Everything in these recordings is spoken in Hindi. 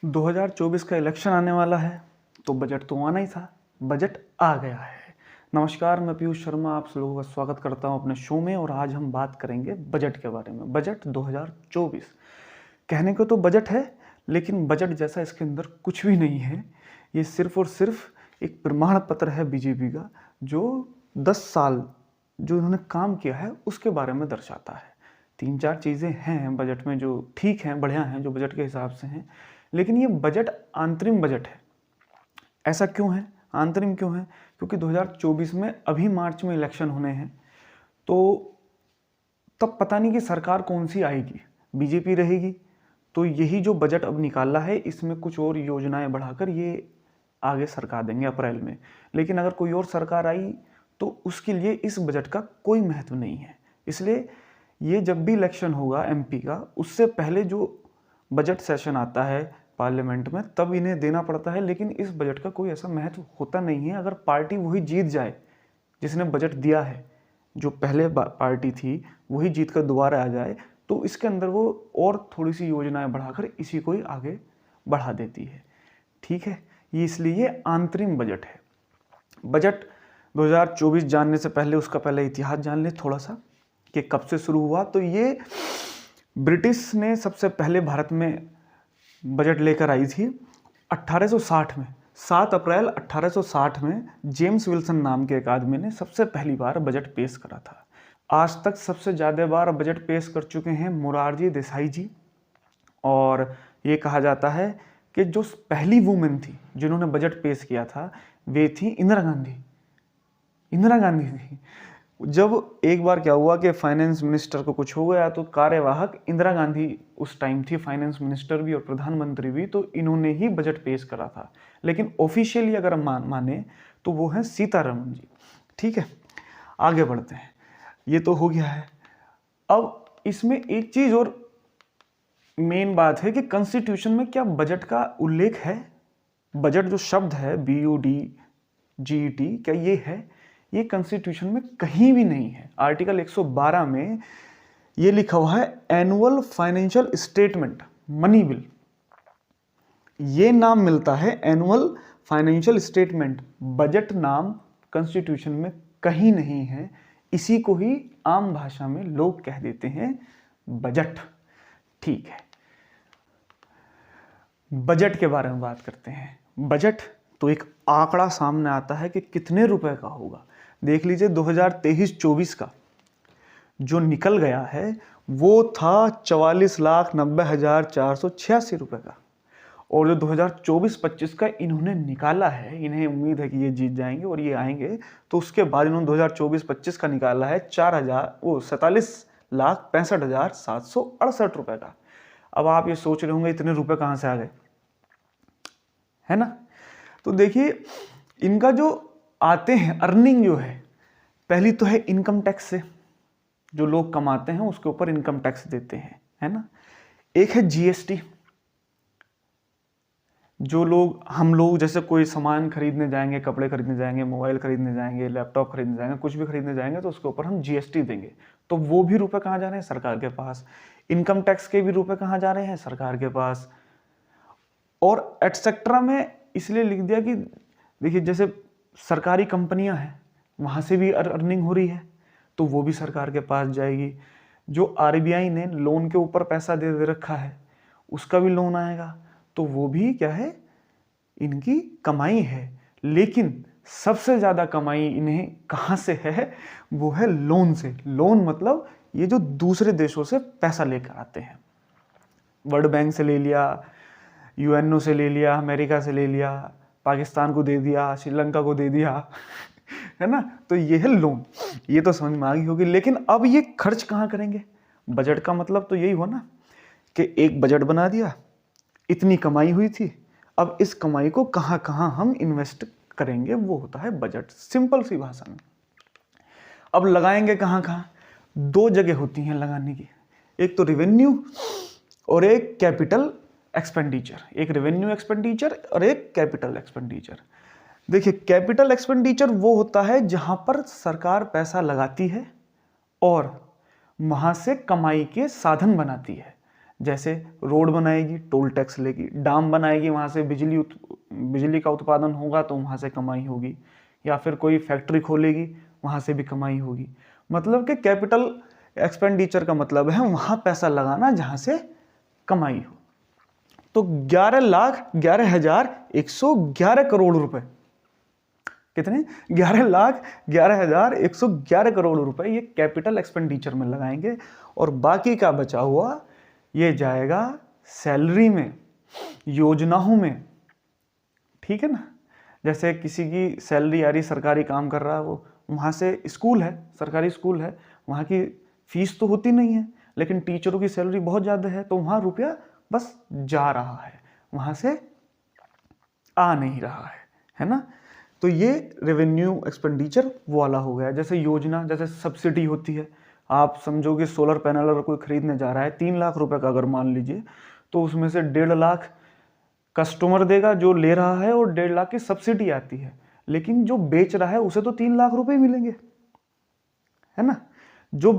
2024 का इलेक्शन आने वाला है तो बजट तो आना ही था। बजट आ गया है। नमस्कार, मैं पीयूष शर्मा आप लोगों का स्वागत करता हूं अपने शो में। और आज हम बात करेंगे बजट के बारे में। बजट 2024 कहने को तो बजट है, लेकिन बजट जैसा इसके अंदर कुछ भी नहीं है। ये सिर्फ और सिर्फ एक प्रमाण पत्र है बीजेपी का, जो 10 साल जो इन्होंने काम किया है उसके बारे में दर्शाता है। 3-4 चीज़ें हैं बजट में जो ठीक हैं, बढ़िया हैं, जो बजट के हिसाब से हैं, लेकिन ये बजट अंतरिम बजट है। ऐसा क्यों है? अंतरिम क्यों है? क्योंकि 2024 में अभी मार्च में इलेक्शन होने हैं, तो तब पता नहीं कि सरकार कौन सी आएगी। बीजेपी रहेगी तो यही जो बजट अब निकाला है इसमें कुछ और योजनाएं बढ़ाकर ये आगे सरकार देंगे अप्रैल में। लेकिन अगर कोई और सरकार आई तो उसके लिए इस बजट का कोई महत्व नहीं है। इसलिए ये जब भी इलेक्शन होगा एमपी का, उससे पहले जो बजट सेशन आता है पार्लियामेंट में, तब इन्हें देना पड़ता है। लेकिन इस बजट का कोई ऐसा महत्व होता नहीं है। अगर पार्टी वही जीत जाए जिसने बजट दिया है, जो पहले पार्टी थी वही जीत कर दोबारा आ जाए, तो इसके अंदर वो और थोड़ी सी योजनाएं बढ़ाकर इसी को ही आगे बढ़ा देती है। ठीक है, ये इसलिए आंतरिक बजट है। बजट 2024 जानने से पहले उसका पहले इतिहास जान ले थोड़ा सा कि कब से शुरू हुआ। तो ये ब्रिटिश ने सबसे पहले भारत में बजट लेकर आई थी 1860 में। 7 अप्रैल 1860 में जेम्स विल्सन नाम के एक आदमी ने सबसे पहली बार बजट पेश करा था। आज तक सबसे ज़्यादा बार बजट पेश कर चुके हैं मोरारजी देसाई जी। और ये कहा जाता है कि जो पहली वुमेन थी जिन्होंने बजट पेश किया था वे थी इंदिरा गांधी। इंदिरा गांधी थी। जब एक बार क्या हुआ कि फाइनेंस मिनिस्टर को कुछ हो गया तो कार्यवाहक इंदिरा गांधी उस टाइम थी, फाइनेंस मिनिस्टर भी और प्रधानमंत्री भी, तो इन्होंने ही बजट पेश करा था। लेकिन ऑफिशियली अगर माने तो वो है सीतारमण जी। ठीक है, आगे बढ़ते हैं। ये तो हो गया है। अब इसमें एक चीज और मेन बात है कि कॉन्स्टिट्यूशन में क्या बजट का उल्लेख है? बजट जो शब्द है BUDGET, क्या ये है? ये कॉन्स्टिट्यूशन में कहीं भी नहीं है। आर्टिकल 112 में ये लिखा हुआ है annual financial statement, money bill. ये नाम मिलता है एनुअल फाइनेंशियल स्टेटमेंट। बजट नाम कॉन्स्टिट्यूशन में कहीं नहीं है। इसी को ही आम भाषा में लोग कह देते हैं बजट। ठीक है, बजट के बारे में बात करते हैं। बजट तो एक आंकड़ा सामने आता है कि कितने रुपए का होगा। देख लीजिए 2023-24 का जो निकल गया है वो था 44,90,486 रुपए का। और जो 2024-25 का इन्होंने निकाला है, इन्हें उम्मीद है कि ये जीत जाएंगे और ये आएंगे, तो उसके बाद इन्होंने 2024-25 का निकाला है 47,65,768 रुपए का। अब आप ये सोच रहे होंगे इतने रुपए कहाँ से आ गए, है ना? तो देखिए इनका जो आते हैं अर्निंग जो है, पहली तो है इनकम टैक्स से, जो लोग कमाते हैं उसके ऊपर इनकम टैक्स देते हैं, है ना। एक है GST। जो लोग, हम लोग जैसे कोई सामान खरीदने जाएंगे, कपड़े खरीदने जाएंगे, मोबाइल खरीदने जाएंगे, लैपटॉप खरीदने जाएंगे, कुछ भी खरीदने जाएंगे तो उसके ऊपर हम GST देंगे। तो वो भी रुपए कहाँ जा रहे हैं? सरकार के पास। इनकम टैक्स के भी रुपए कहाँ जा रहे हैं? सरकार के पास। और एटसेट्रा में इसलिए लिख दिया कि देखिए जैसे सरकारी कंपनियां हैं वहाँ से भी अर्निंग हो रही है, तो वो भी सरकार के पास जाएगी। जो RBI ने लोन के ऊपर पैसा दे रखा है उसका भी लोन आएगा, तो वो भी क्या है? इनकी कमाई है। लेकिन सबसे ज़्यादा कमाई इन्हें कहाँ से है? वो है लोन से। लोन मतलब ये जो दूसरे देशों से पैसा लेकर आते हैं। वर्ल्ड बैंक से ले लिया, UNO से ले लिया, अमेरिका से ले लिया, पाकिस्तान को दे दिया, श्रीलंका को दे दिया, है ना। तो ये है लोन। ये तो समझ में आ गई होगी। लेकिन अब ये खर्च कहाँ करेंगे? बजट का मतलब तो यही हुआ ना कि एक बजट बना दिया, इतनी कमाई हुई थी, अब इस कमाई को कहाँ कहाँ हम इन्वेस्ट करेंगे, वो होता है बजट। सिंपल सी भाषा में। अब लगाएंगे कहाँ कहाँ? 2 जगह होती हैं लगाने की, एक तो रेवेन्यू और एक कैपिटल एक्सपेंडिचर। एक रेवेन्यू एक्सपेंडिचर और एक कैपिटल एक्सपेंडिचर। देखिए कैपिटल एक्सपेंडिचर वो होता है जहां पर सरकार पैसा लगाती है और वहां से कमाई के साधन बनाती है। जैसे रोड बनाएगी, टोल टैक्स लेगी, डैम बनाएगी, वहाँ से बिजली का उत्पादन होगा तो वहाँ से कमाई होगी, या फिर कोई फैक्ट्री खोलेगी, वहाँ से भी कमाई होगी। मतलब कि कैपिटल एक्सपेंडिचर का मतलब है वहाँ पैसा लगाना जहाँ से कमाई हो। तो 11,11,111 करोड़ रुपए, कितने? 11,11,111 करोड़ रुपए ये कैपिटल एक्सपेंडिचर में लगाएंगे, और बाकी का बचा हुआ ये जाएगा सैलरी में, योजनाओं में। ठीक है ना? जैसे किसी की सैलरी आ रही, सरकारी काम कर रहा है वो, वहाँ से स्कूल है, सरकारी स्कूल है, वहाँ की फीस तो होती नहीं है, लेकिन टीचरों की सैलरी बहुत ज़्यादा है, तो वहाँ रुपया बस जा रहा है, वहाँ से आ नहीं रहा है ना? तो ये रेवेन्यू एक्सपेंडिचर वो वाला हो गया। जैसे योजना, जैसे सब्सिडी होती है, आप समझोगे सोलर पैनल अगर कोई खरीदने जा रहा है 3 लाख रुपए का, अगर मान लीजिए, तो उसमें से 1.5 लाख कस्टमर देगा जो ले रहा है, और 1.5 लाख की सब्सिडी आती है, लेकिन जो बेच रहा है उसे तो 3 लाख रुपए मिलेंगे, है ना? जो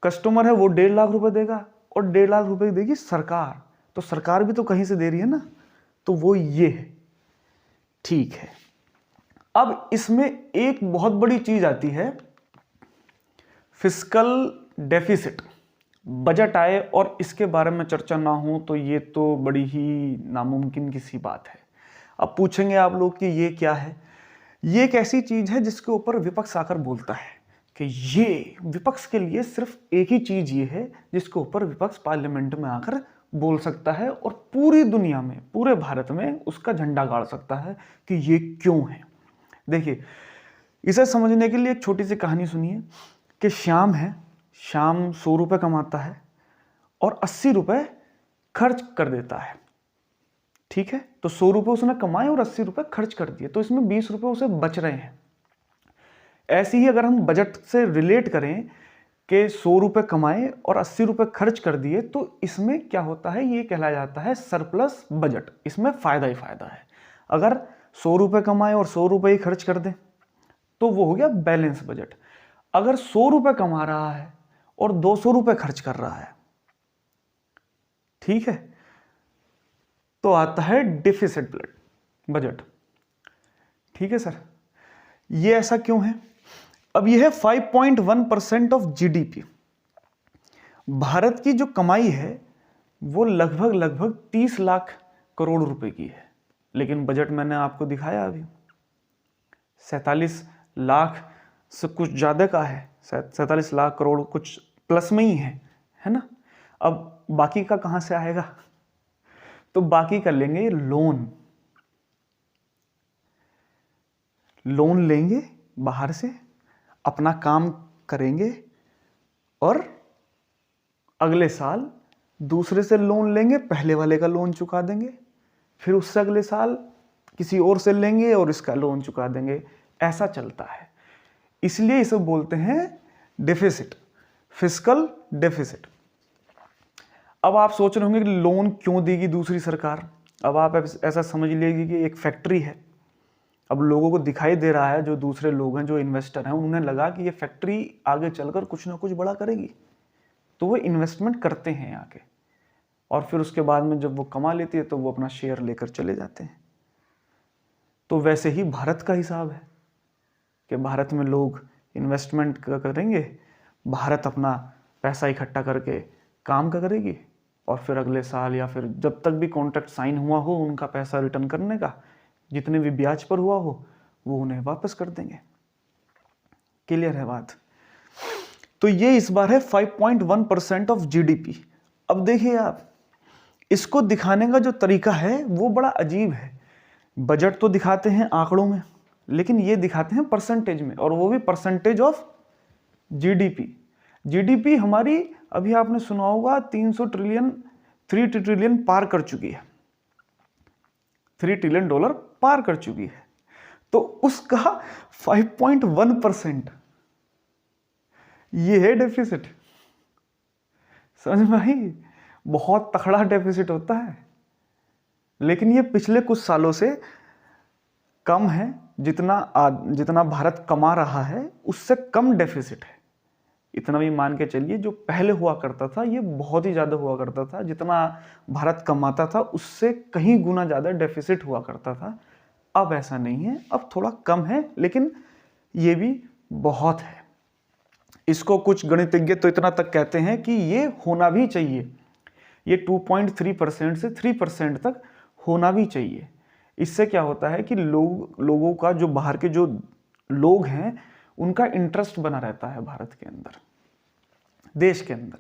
कस्टमर है वो 1.5 लाख रुपए देगा, और 1.5 लाख रुपए देगी सरकार, तो सरकार भी तो कहीं से दे रही है ना, तो वो ये है। ठीक है, अब इसमें एक बहुत बड़ी चीज आती है, फिस्कल डेफिसिट, बजट आए और इसके बारे में चर्चा ना हो तो ये तो बड़ी ही नामुमकिन की सी बात है। अब पूछेंगे आप लोग कि ये क्या है? ये एक ऐसी चीज है जिसके ऊपर विपक्ष आकर बोलता है कि ये विपक्ष के लिए सिर्फ एक ही चीज ये है जिसके ऊपर विपक्ष पार्लियामेंट में आकर बोल सकता है, और पूरी दुनिया में, पूरे भारत में उसका झंडा गाड़ सकता है कि ये क्यों है। देखिए, इसे समझने के लिए एक छोटी सी कहानी सुनिए कि श्याम है, श्याम 100 रुपये कमाता है और 80 रुपये खर्च कर देता है। ठीक है, तो 100 रुपये उसने कमाए और 80 रुपये खर्च कर दिए, तो इसमें 20 रुपये उसे बच रहे हैं। ऐसे ही अगर हम बजट से रिलेट करें कि 100 रुपये कमाए और 80 रुपये खर्च कर दिए, तो इसमें क्या होता है, ये कहलाया जाता है सरप्लस बजट। इसमें फायदा ही फायदा है। अगर 100 रुपये कमाए और 100 रुपये ही खर्च कर दें तो वो हो गया बैलेंस बजट। अगर 100 रुपये कमा रहा है और 200 रुपये खर्च कर रहा है, ठीक है, तो आता है डिफिसिट बजट। ठीक है सर, ये ऐसा क्यों है? अब ये है 5.1% ऑफ जीडीपी। भारत की जो कमाई है वो लगभग 30 लाख करोड़ रुपए की है, लेकिन बजट मैंने आपको दिखाया अभी 47 लाख से कुछ ज्यादा का है, 47 लाख करोड़ कुछ प्लस में ही है ना? अब बाकी का कहां से आएगा? तो बाकी कर लेंगे लोन लेंगे बाहर से, अपना काम करेंगे, और अगले साल दूसरे से लोन लेंगे, पहले वाले का लोन चुका देंगे, फिर उससे अगले साल किसी और से लेंगे और इसका लोन चुका देंगे। ऐसा चलता है, इसलिए इसे बोलते हैं डेफिसिट, फिस्कल डेफिसिट। अब आप सोच रहे होंगे कि लोन क्यों देगी दूसरी सरकार? अब आप ऐसा समझ लीजिए कि एक फैक्ट्री है, अब लोगों को दिखाई दे रहा है, जो दूसरे लोग हैं, जो इन्वेस्टर हैं, उन्हें लगा कि ये फैक्ट्री आगे चलकर कुछ ना कुछ बड़ा करेगी, तो वो इन्वेस्टमेंट करते हैं आगे, और फिर उसके बाद में जब वो कमा लेती है तो वो अपना शेयर लेकर चले जाते हैं। तो वैसे ही भारत का हिसाब है कि भारत में लोग इन्वेस्टमेंट करेंगे, भारत अपना पैसा इकट्ठा करके काम करेगी, और फिर अगले साल या फिर जब तक भी कॉन्ट्रैक्ट साइन हुआ हो उनका पैसा रिटर्न करने का, जितने भी ब्याज पर हुआ हो वो उन्हें वापस कर देंगे। क्लियर है बात? तो ये इस बार है 5.1% ऑफ जीडीपी। अब देखिए आप, इसको दिखाने का जो तरीका है वो बड़ा अजीब है। बजट तो दिखाते हैं आंकड़ों में, लेकिन ये दिखाते हैं परसेंटेज में, और वो भी परसेंटेज ऑफ जीडीपी। जीडीपी हमारी, अभी आपने सुना होगा, 3 ट्रिलियन पार कर चुकी है, $3 ट्रिलियन पार कर चुकी है। तो उसका 5.1% ये है डेफिसिट। समझ में आई? बहुत तगड़ा डेफिसिट होता है, लेकिन ये पिछले कुछ सालों से कम है। जितना भारत कमा रहा है उससे कम डेफिसिट है। इतना भी मान के चलिए, जो पहले हुआ करता था ये बहुत ही ज़्यादा हुआ करता था। जितना भारत कमाता था उससे कहीं गुना ज़्यादा डेफिसिट हुआ करता था। अब ऐसा नहीं है, अब थोड़ा कम है, लेकिन ये भी बहुत है। इसको कुछ गणितज्ञ तो इतना तक कहते हैं कि ये होना भी चाहिए, ये 2.3% से 3% तक होना भी चाहिए। इससे क्या होता है कि लोगों का, जो बाहर के जो लोग हैं, उनका इंटरेस्ट बना रहता है भारत के अंदर, देश के अंदर।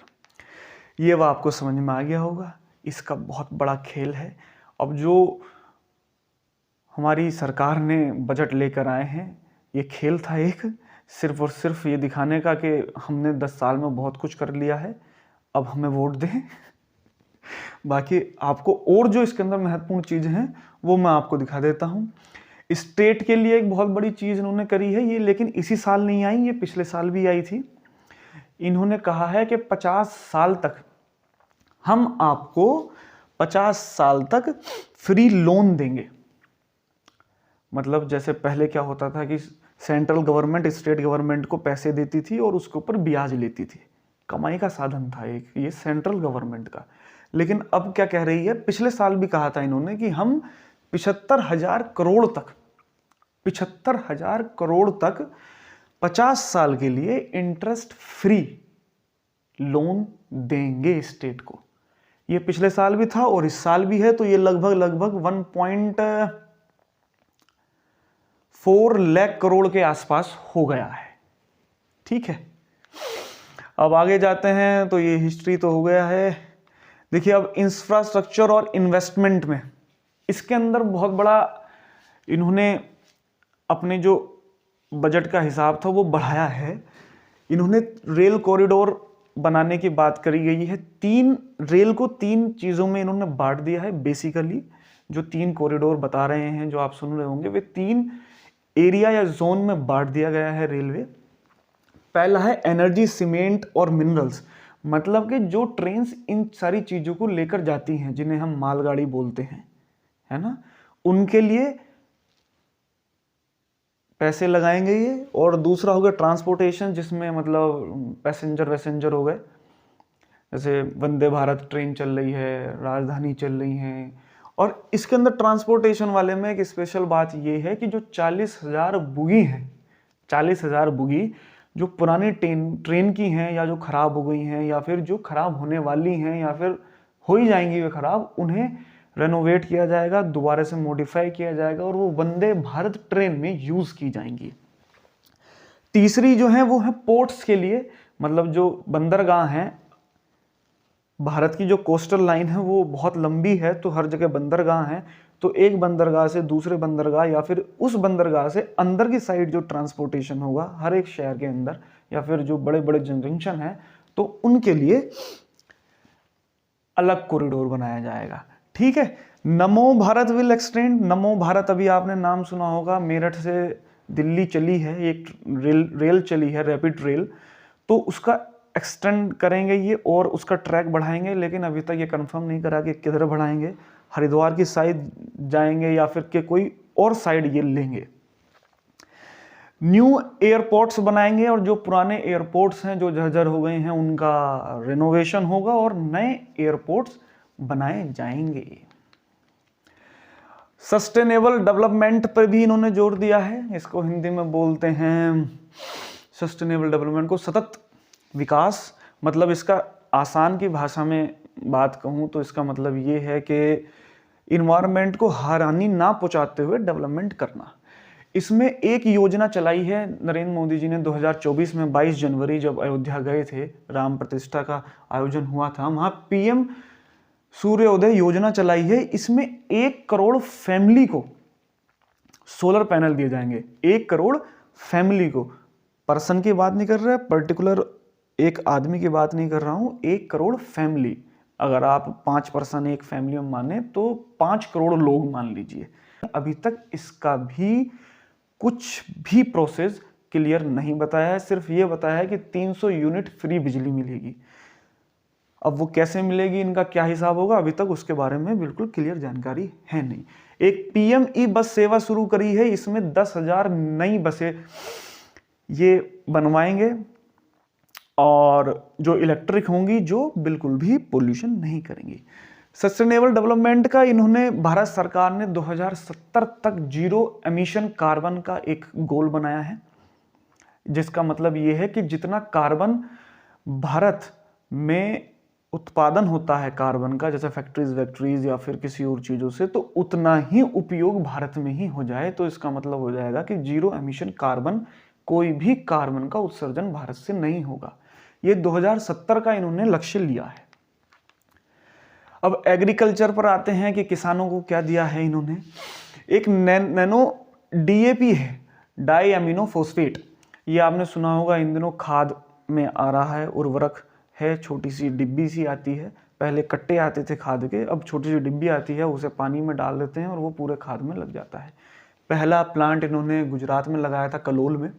ये वह आपको समझ में आ गया होगा। इसका बहुत बड़ा खेल है। अब जो हमारी सरकार ने बजट लेकर आए हैं, ये खेल था एक, सिर्फ और सिर्फ ये दिखाने का कि हमने 10 साल में बहुत कुछ कर लिया है, अब हमें वोट दें। बाकी आपको और जो इसके अंदर महत्वपूर्ण चीज़ हैं वो मैं आपको दिखा देता हूँ। स्टेट के लिए एक बहुत बड़ी चीज़ इन्होंने करी है ये, लेकिन इसी साल नहीं आई, ये पिछले साल भी आई थी। इन्होंने कहा है कि 50 साल तक हम आपको 50 साल तक फ्री लोन देंगे। मतलब जैसे पहले क्या होता था कि सेंट्रल गवर्नमेंट स्टेट गवर्नमेंट को पैसे देती थी और उसके ऊपर ब्याज लेती थी, कमाई का साधन था एक ये सेंट्रल गवर्नमेंट का। लेकिन अब क्या कह रही है, पिछले साल भी कहा था इन्होंने कि हम 75,000 करोड़ तक 75,000 करोड़ तक 50 साल के लिए इंटरेस्ट फ्री लोन देंगे स्टेट को। ये पिछले साल भी था और इस साल भी है, तो ये लगभग 1.4 लाख करोड़ के आसपास हो गया है। ठीक है, अब आगे जाते हैं। तो ये हिस्ट्री तो हो गया है। देखिए, अब इंफ्रास्ट्रक्चर और इन्वेस्टमेंट में इसके अंदर बहुत बड़ा इन्होंने अपने जो बजट का हिसाब था वो बढ़ाया है। इन्होंने रेल कॉरिडोर बनाने की बात करी गई है। रेल को 3 चीज़ों में इन्होंने बांट दिया है बेसिकली। जो 3 कॉरिडोर बता रहे हैं, जो आप सुन रहे होंगे, वे 3 एरिया या जोन में बांट दिया गया है रेलवे। पहला है एनर्जी, सीमेंट और मिनरल्स। मतलब कि जो ट्रेन्स इन सारी चीज़ों को लेकर जाती हैं, जिन्हें हम मालगाड़ी बोलते हैं, है ना, उनके लिए पैसे लगाएंगे ये। और दूसरा हो गया ट्रांसपोर्टेशन, जिसमें मतलब पैसेंजर हो गए, जैसे वंदे भारत ट्रेन चल रही है, राजधानी चल रही हैं। और इसके अंदर ट्रांसपोर्टेशन वाले में एक स्पेशल बात ये है कि जो 40,000 बुगी हैं, 40,000 बुगी जो पुरानी ट्रेन की हैं, या जो खराब हो गई हैं, या फिर जो खराब होने वाली हैं, या फिर हो ही जाएंगी वे खराब, उन्हें रेनोवेट किया जाएगा, दोबारा से मॉडिफाई किया जाएगा और वो वंदे भारत ट्रेन में यूज की जाएंगी। तीसरी जो है वो है पोर्ट्स के लिए, मतलब जो बंदरगाह हैं। भारत की जो कोस्टल लाइन है वो बहुत लंबी है, तो हर जगह बंदरगाह हैं। तो एक बंदरगाह से दूसरे बंदरगाह, या फिर उस बंदरगाह से अंदर की साइड जो ट्रांसपोर्टेशन होगा हर एक शहर के अंदर, या फिर जो बड़े बड़े जंक्शन हैं, तो उनके लिए अलग कॉरिडोर बनाया जाएगा। ठीक है। नमो भारत विल एक्सटेंड। नमो भारत अभी आपने नाम सुना होगा, मेरठ से दिल्ली चली है, एक रेल चली है, रैपिड रेल। तो उसका एक्सटेंड करेंगे ये, और उसका ट्रैक बढ़ाएंगे, लेकिन अभी तक ये कंफर्म नहीं करा कि किधर बढ़ाएंगे, हरिद्वार की साइड जाएंगे या फिर के कोई और साइड ये लेंगे। न्यू एयरपोर्ट्स बनाएंगे, और जो पुराने एयरपोर्ट्स हैं जो जर्जर हो गए हैं उनका रेनोवेशन होगा और नए एयरपोर्ट्स बनाए जाएंगे। सस्टेनेबल डेवलपमेंट पर भी इन्होंने जोर दिया है। इसको हिंदी में बोलते हैं सस्टेनेबल डेवलपमेंट को सतत विकास। मतलब इसका आसान की भाषा में बात कहूँ तो इसका मतलब ये है कि इन्वायरमेंट को हानि ना पहुंचाते हुए डेवलपमेंट करना। इसमें एक योजना चलाई है नरेंद्र मोदी जी ने 2024 में 22 जनवरी जब अयोध्या गए थे, राम प्रतिष्ठा का आयोजन हुआ था, वहाँ पीएम सूर्योदय योजना चलाई है। इसमें 1 करोड़ फैमिली को सोलर पैनल दिए जाएंगे। 1 करोड़ फैमिली को, पर्सन की बात नहीं कर रहा है, पर्टिकुलर एक आदमी की बात नहीं कर रहा हूँ, 1 करोड़ फैमिली। अगर आप 5 पर्सन एक फैमिली में माने तो 5 करोड़ लोग मान लीजिए। अभी तक इसका भी कुछ भी प्रोसेस क्लियर नहीं बताया है, सिर्फ ये बताया है कि 300 यूनिट फ्री बिजली मिलेगी। अब वो कैसे मिलेगी, इनका क्या हिसाब होगा, अभी तक उसके बारे में बिल्कुल क्लियर जानकारी है नहीं। एक पीएम ई बस सेवा शुरू करी है, इसमें 10,000 नई बसें ये बनवाएंगे। और जो इलेक्ट्रिक होंगी जो बिल्कुल भी पोल्यूशन नहीं करेंगी। सस्टेनेबल डेवलपमेंट का इन्होंने, भारत सरकार ने 2070 तक जीरो एमिशन कार्बन का एक गोल बनाया है, जिसका मतलब ये है कि जितना कार्बन भारत में उत्पादन होता है कार्बन का, जैसे फैक्ट्रीज या फिर किसी और चीज़ों से, तो उतना ही उपयोग भारत में ही हो जाए। तो इसका मतलब हो जाएगा कि जीरो एमिशन कार्बन, कोई भी कार्बन का उत्सर्जन भारत से नहीं होगा। ये 2070 का इन्होंने लक्ष्य लिया है। अब एग्रीकल्चर पर आते हैं कि किसानों को क्या दिया है इन्होंने। एक नैनो डीएपी है, डाई अमीनो फोस्फेट, ये आपने सुना होगा, इन दिनों खाद में आ रहा है, उर्वरक है, छोटी सी डिब्बी सी आती है, पहले कट्टे आते थे खाद के, अब छोटी सी डिब्बी आती है, उसे पानी में डाल देते हैं और वो पूरे खाद में लग जाता है। पहला प्लांट इन्होंने गुजरात में लगाया था, कलोल में।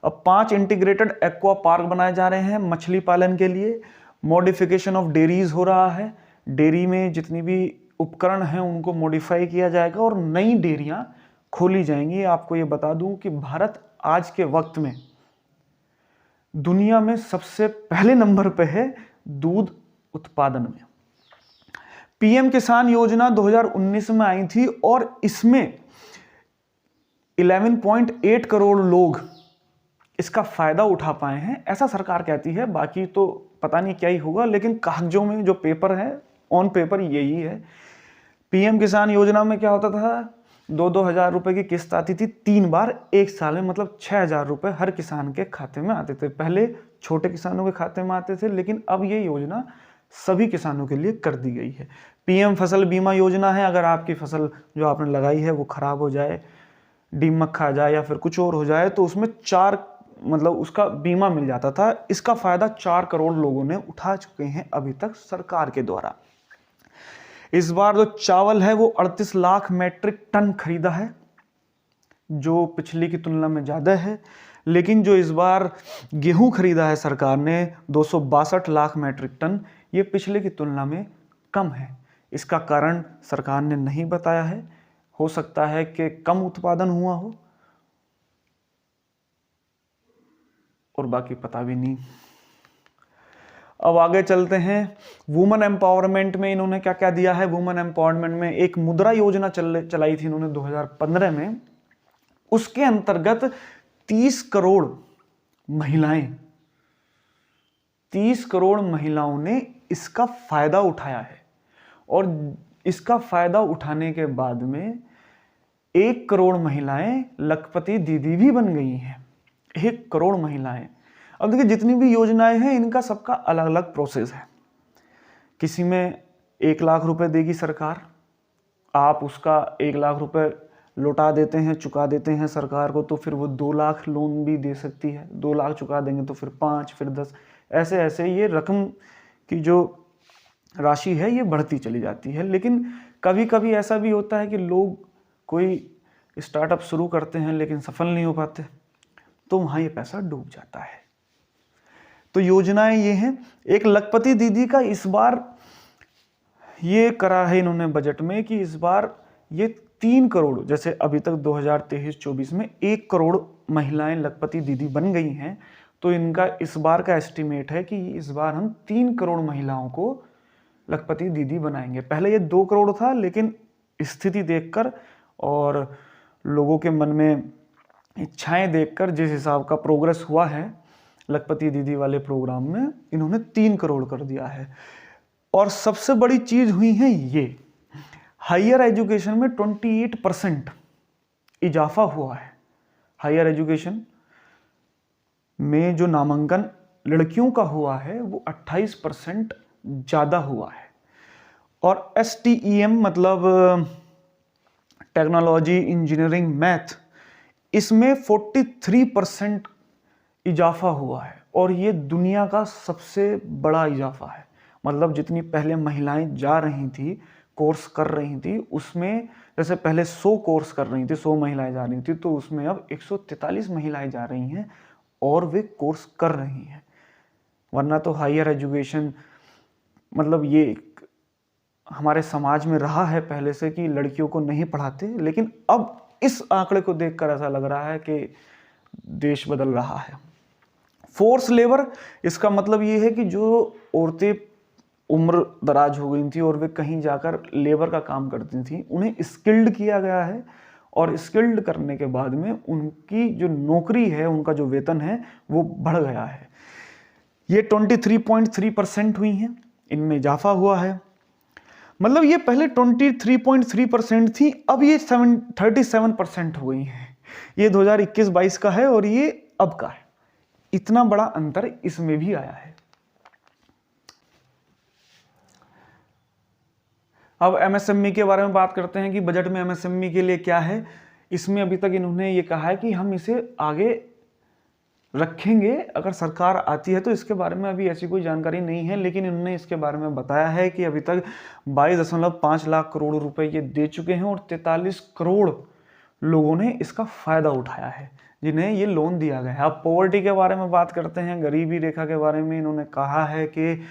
अब 5 इंटीग्रेटेड एक्वा पार्क बनाए जा रहे हैं मछली पालन के लिए। मॉडिफिकेशन ऑफ डेयरीज हो रहा है, डेयरी में जितनी भी उपकरण हैं उनको मॉडिफाई किया जाएगा और नई डेयरियां खोली जाएंगी। आपको ये बता दूं कि भारत आज के वक्त में दुनिया में सबसे पहले नंबर पे है दूध उत्पादन में। पीएम किसान योजना 2019 में आई थी और इसमें 11.8 करोड़ लोग इसका फायदा उठा पाए हैं, ऐसा सरकार कहती है। बाकी तो पता नहीं क्या ही होगा, लेकिन कागजों में जो पेपर है, ऑन पेपर यही है। पीएम किसान योजना में क्या होता था, 2-2 हज़ार रुपए की किस्त आती थी 3 बार एक साल में, मतलब 6,000 रुपए हर किसान के खाते में आते थे। पहले छोटे किसानों के खाते में आते थे, लेकिन अब ये योजना सभी किसानों के लिए कर दी गई है। पीएम फसल बीमा योजना है, अगर आपकी फसल जो आपने लगाई है वो खराब हो जाए, दीमक खा जाए या फिर कुछ और हो जाए, तो उसमें उसका बीमा मिल जाता था। इसका फायदा 4 करोड़ लोगों ने उठा चुके हैं अभी तक सरकार के द्वारा। इस बार जो चावल है वो 38 लाख मैट्रिक टन खरीदा है, जो पिछली की तुलना में ज्यादा है। लेकिन जो इस बार गेहूं खरीदा है सरकार ने 262 लाख मैट्रिक टन, ये पिछले की तुलना में कम है। इसका कारण सरकार ने नहीं बताया है, हो सकता है कि कम उत्पादन हुआ हो और बाकी पता भी नहीं। अब आगे चलते हैं, वुमेन एम्पावरमेंट में इन्होंने क्या क्या दिया है। वुमेन एम्पावरमेंट में एक मुद्रा योजना चलाई थी इन्होंने 2015 में, उसके अंतर्गत 30 करोड़ महिलाओं ने इसका फायदा उठाया है। और इसका फायदा उठाने के बाद में 1 करोड़ महिलाएं लखपति दीदी भी बन गई हैं। 1 करोड़ महिलाएं। अब देखिए, जितनी भी योजनाएं हैं इनका सबका अलग अलग प्रोसेस है। किसी में 1 लाख रुपए देगी सरकार, आप उसका 1 लाख रुपए लौटा देते हैं, चुका देते हैं सरकार को, तो फिर वो 2 लाख लोन भी दे सकती है। 2 लाख चुका देंगे तो फिर 5, फिर 10, ऐसे ऐसे ये रकम की जो राशि है ये बढ़ती चली जाती है। लेकिन कभी कभी ऐसा भी होता है कि लोग कोई स्टार्टअप शुरू करते हैं लेकिन सफल नहीं हो पाते, तो वहाँ ये पैसा डूब जाता है। तो योजनाएं ये हैं। एक लखपति दीदी का इस बार ये करा है इन्होंने बजट में कि इस बार ये 3 करोड़, जैसे अभी तक 2023-24 में 1 करोड़ महिलाएं लखपति दीदी बन गई हैं, तो इनका इस बार का एस्टिमेट है कि इस बार हम 3 करोड़ महिलाओं को लखपति दीदी बनाएंगे। पहले ये 2 करोड़ था, लेकिन स्थिति देखकर और लोगों के मन में इच्छाएं देखकर, जिस हिसाब का प्रोग्रेस हुआ है लखपति दीदी वाले प्रोग्राम में, इन्होंने 3 करोड़ कर दिया है। और सबसे बड़ी चीज हुई है ये, हायर एजुकेशन में 28% इजाफा हुआ है। हायर एजुकेशन में जो नामांकन लड़कियों का हुआ है वो 28% ज़्यादा हुआ है। और STEM मतलब टेक्नोलॉजी, इंजीनियरिंग, मैथ, इसमें 43% इजाफा हुआ है। और ये दुनिया का सबसे बड़ा इजाफा है। मतलब जितनी पहले महिलाएं जा रही थी, कोर्स कर रही थी, उसमें जैसे पहले 100 कोर्स कर रही थी, 100 महिलाएं जा रही थी, तो उसमें अब 143 महिलाएं जा रही हैं और वे कोर्स कर रही हैं। वरना तो हायर एजुकेशन मतलब ये हमारे समाज में रहा है पहले से कि लड़कियों को नहीं पढ़ाते, लेकिन अब इस आंकड़े को देखकर ऐसा लग रहा है कि देश बदल रहा है। फोर्स लेबर, इसका मतलब ये है कि जो औरतें उम्र दराज हो गई थी और वे कहीं जाकर लेबर का काम करती थी, उन्हें स्किल्ड किया गया है और स्किल्ड करने के बाद में उनकी जो नौकरी है, उनका जो वेतन है वो बढ़ गया है। ये 23.3% हुई हैं, इनमें इजाफा हुआ है। मतलब ये पहले 23.3% थी, अब ये 37% हो गई हैं। ये 2021-22 का है और ये अब का है। इतना बड़ा अंतर इसमें भी आया है। अब एमएसएमई के बारे में बात करते हैं कि बजट में एमएसएमई के लिए क्या है। इसमें अभी तक इन्होंने ये कहा है कि हम इसे आगे रखेंगे, अगर सरकार आती है तो। इसके बारे में अभी ऐसी कोई जानकारी नहीं है, लेकिन इन्होंने इसके बारे में बताया है कि अभी तक 22.5 लाख करोड़ रुपए ये दे चुके हैं और 43 करोड़ लोगों ने इसका फायदा उठाया है, जिन्हें ये लोन दिया गया है। अब पॉवर्टी के बारे में बात करते हैं, गरीबी रेखा के बारे में इन्होंने कहा है कि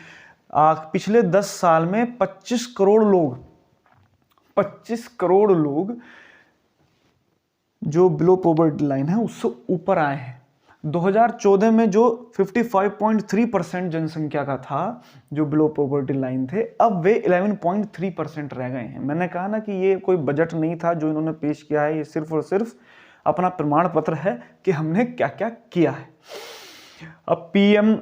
पिछले 10 साल में 25 करोड़ लोग जो बिलो पॉवर्टी लाइन है उससे ऊपर आए हैं। 2014 में जो 55.3% जनसंख्या का था जो बिलो पॉवर्टी लाइन थे, अब वे 11.3% रह गए हैं। मैंने कहा ना कि ये कोई बजट नहीं था जो इन्होंने पेश किया है, ये सिर्फ और सिर्फ अपना प्रमाण पत्र है कि हमने क्या क्या किया है। अब पीएम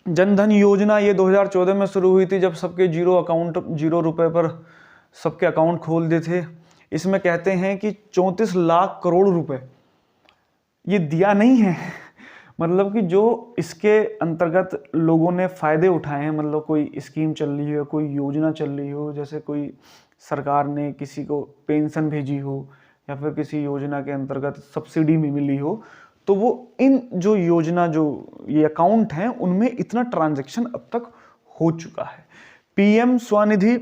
जनधन योजना ये 2014 में शुरू हुई थी, जब सबके जीरो रुपए पर सबके अकाउंट खोल दिए थे। इसमें कहते हैं कि 34 लाख करोड़ रुपए ये दिया नहीं है, मतलब कि जो इसके अंतर्गत लोगों ने फायदे उठाए हैं, मतलब कोई स्कीम चल रही हो, कोई योजना चल रही हो, जैसे कोई सरकार ने किसी को पेंशन भेजी हो या फिर किसी योजना के अंतर्गत सब्सिडी में मिली हो, तो वो इन जो योजना जो ये अकाउंट हैं उनमें इतना ट्रांजैक्शन अब तक हो चुका है। पीएम स्वनिधि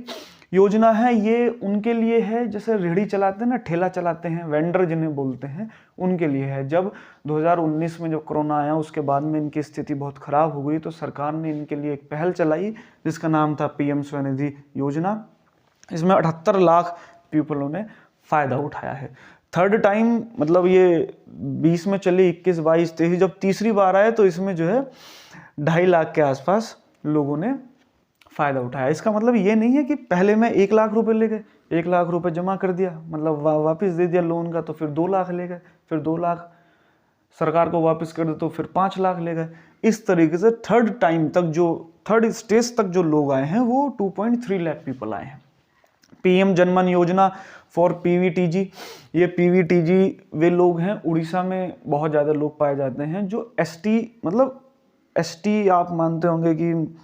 योजना है, ये उनके लिए है जैसे रेहड़ी चलाते हैं ना, ठेला चलाते हैं, वेंडर जिन्हें बोलते हैं, उनके लिए है। जब 2019 में जब कोरोना आया उसके बाद में इनकी स्थिति बहुत खराब हो गई, तो सरकार ने इनके लिए एक पहल चलाई जिसका नाम था पीएम स्वनिधि योजना। इसमें 78 लाख पीपलों ने फायदा उठाया है। थर्ड टाइम, मतलब ये 20 में चली, 21, 22, 23, जब तीसरी बार आए तो इसमें जो है 2.5 लाख के आसपास लोगों ने फायदा उठाया। इसका मतलब ये नहीं है कि पहले में 1 लाख रुपए ले गए, 1 लाख रुपए जमा कर दिया, मतलब वापस दे दिया लोन का, तो फिर 2 लाख ले गए, फिर 2 लाख सरकार को वापस कर दे तो फिर 5 लाख ले गए। इस तरीके से थर्ड स्टेज तक जो लोग आए हैं वो 2.3 लाख पीपल आए हैं। पीएम जनमन योजना फॉर पीवीटीजी, ये पीवीटीजी वे लोग हैं, उड़ीसा में बहुत ज़्यादा लोग पाए जाते हैं जो एसटी, मतलब एसटी आप मानते होंगे कि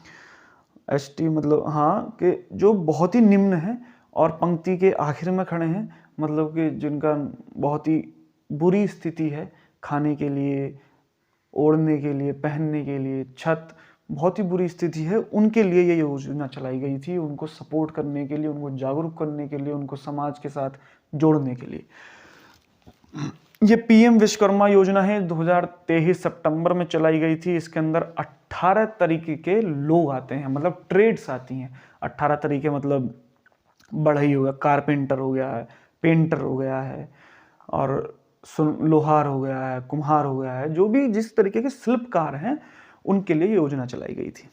एसटी मतलब हाँ, कि जो बहुत ही निम्न है और पंक्ति के आखिर में खड़े हैं, मतलब कि जिनका बहुत ही बुरी स्थिति है, खाने के लिए, ओढ़ने के लिए, पहनने के लिए, छत, बहुत ही बुरी स्थिति है, उनके लिए ये योजना चलाई गई थी, उनको सपोर्ट करने के लिए, उनको जागरूक करने के लिए, उनको समाज के साथ जोड़ने के लिए। ये पीएम विश्वकर्मा योजना है, 2023 सितंबर में चलाई गई थी। इसके अंदर 18 तरीके के लोग आते हैं, मतलब ट्रेड्स आती हैं। 18 तरीके मतलब बढ़ई हो गया, कारपेंटर हो गया है, पेंटर हो गया है, और लोहार हो गया है, कुम्हार हो गया है, जो भी जिस तरीके के शिल्पकार हैं उनके लिए योजना चलाई गई थी।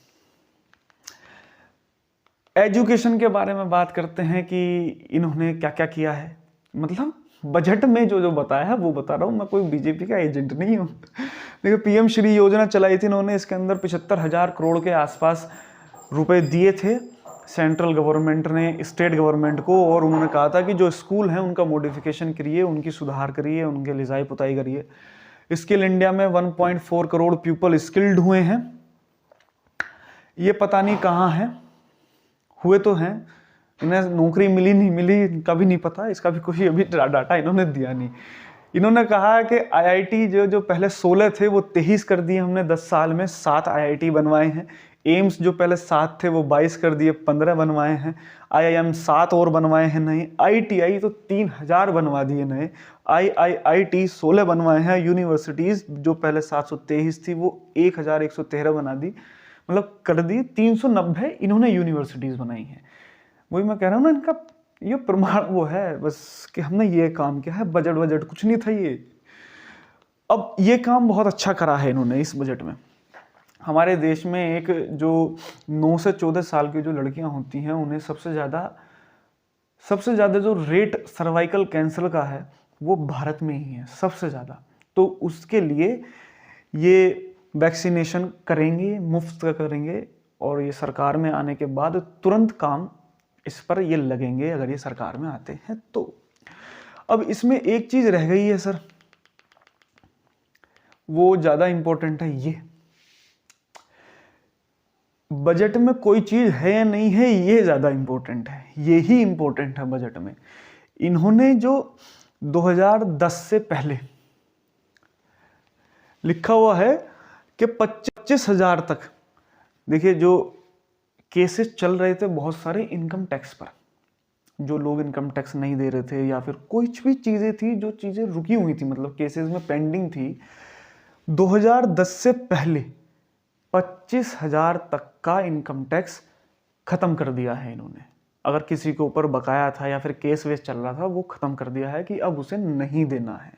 एजुकेशन के बारे में बात करते हैं कि इन्होंने क्या क्या किया है। मतलब बजट में जो बताया है वो बता रहा हूँ, मैं कोई बीजेपी का एजेंट नहीं हूँ। देखिए, पीएम श्री योजना चलाई थी इन्होंने, इसके अंदर 75,000 करोड़ के आसपास रुपए दिए थे सेंट्रल गवर्नमेंट ने स्टेट गवर्नमेंट को, और उन्होंने कहा था कि जो स्कूल हैं उनका मॉडिफिकेशन करिए, उनकी सुधार करिए, उनके लिजाई पुताई करिए। स्किल इंडिया में 1.4 करोड़ पीपल स्किल्ड हुए हैं। ये पता नहीं कहाँ हैं, हुए तो हैं, इन्हें नौकरी मिली नहीं मिली इनका भी नहीं पता, इसका भी कोई अभी डाटा इन्होंने दिया नहीं। इन्होंने कहा कि आईआईटी जो पहले 16 थे वो 23 कर दिए हमने 10 साल में, 7 आईआईटी बनवाए हैं। एम्स जो पहले 7 थे वो 22 कर दिए, 15 बनवाए हैं। आईआईएम 7 और बनवाए हैं नए। आईटीआई तो 3000 बनवा दिए नए। आईआईटी 16 बनवाए हैं। यूनिवर्सिटीज़ जो पहले 723 थी वो 1113 बना दी, मतलब कर दी। 390 इन्होंने यूनिवर्सिटीज़ बनाई हैं। वही मैं कह रहा हूँ ना, इनका ये प्रमाण वो है बस कि हमने ये काम किया है। बजट कुछ नहीं था ये। अब ये काम बहुत अच्छा करा है इन्होंने इस बजट में। हमारे देश में एक जो 9 से 14 साल की जो लड़कियां होती हैं उन्हें सबसे ज़्यादा जो रेट सर्वाइकल कैंसर का है वो भारत में ही है सबसे ज़्यादा। तो उसके लिए ये वैक्सीनेशन करेंगे, मुफ्त का करेंगे, और ये सरकार में आने के बाद तुरंत काम इस पर ये लगेंगे अगर ये सरकार में आते हैं तो। अब इसमें एक चीज़ रह गई है सर, वो ज़्यादा इम्पोर्टेंट है। ये बजट में कोई चीज़ है या नहीं है ये ज़्यादा इम्पोर्टेंट है, ये ही इम्पोर्टेंट है बजट में। इन्होंने जो 2010 से पहले लिखा हुआ है कि 25,000 तक, देखिए जो केसेस चल रहे थे बहुत सारे इनकम टैक्स पर, जो लोग इनकम टैक्स नहीं दे रहे थे या फिर कुछ भी चीज़ें थी जो चीज़ें रुकी हुई थी, मतलब केसेस में पेंडिंग थी, 2010 से पहले 25,000 तक का इनकम टैक्स ख़त्म कर दिया है इन्होंने। अगर किसी के ऊपर बकाया था या फिर केस वेस चल रहा था वो ख़त्म कर दिया है कि अब उसे नहीं देना है।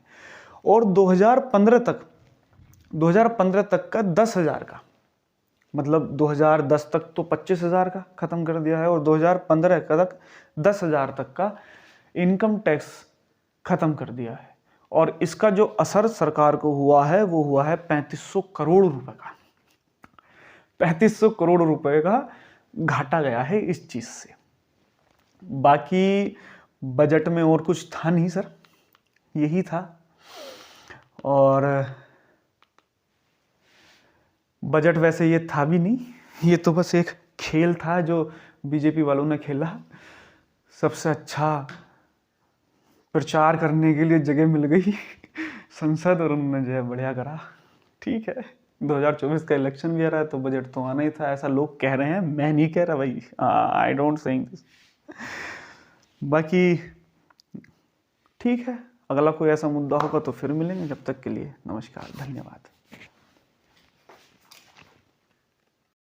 और 2015 तक का 10,000 का, मतलब 2010 तक तो 25,000 का ख़त्म कर दिया है और 2015 तक 10,000 तक का इनकम टैक्स ख़त्म कर दिया है। और इसका जो असर सरकार को हुआ है वो हुआ है 3500 करोड़ रुपए का। 3500 करोड़ रुपए का घाटा गया है इस चीज़ से। बाकी बजट में और कुछ था नहीं सर, यही था। और बजट वैसे ये था भी नहीं, ये तो बस एक खेल था जो बीजेपी वालों ने खेला। सबसे अच्छा प्रचार करने के लिए जगह मिल गई संसद, और उन्होंने जो है बढ़िया करा। ठीक है, 2024 का इलेक्शन भी आ रहा है तो बजट तो आना ही था, ऐसा लोग कह रहे हैं, मैं नहीं कह रहा भाई, आई डोंट सेइंग दिस। बाकी ठीक है, अगला कोई ऐसा मुद्दा होगा तो फिर मिलेंगे, जब तक के लिए नमस्कार, धन्यवाद।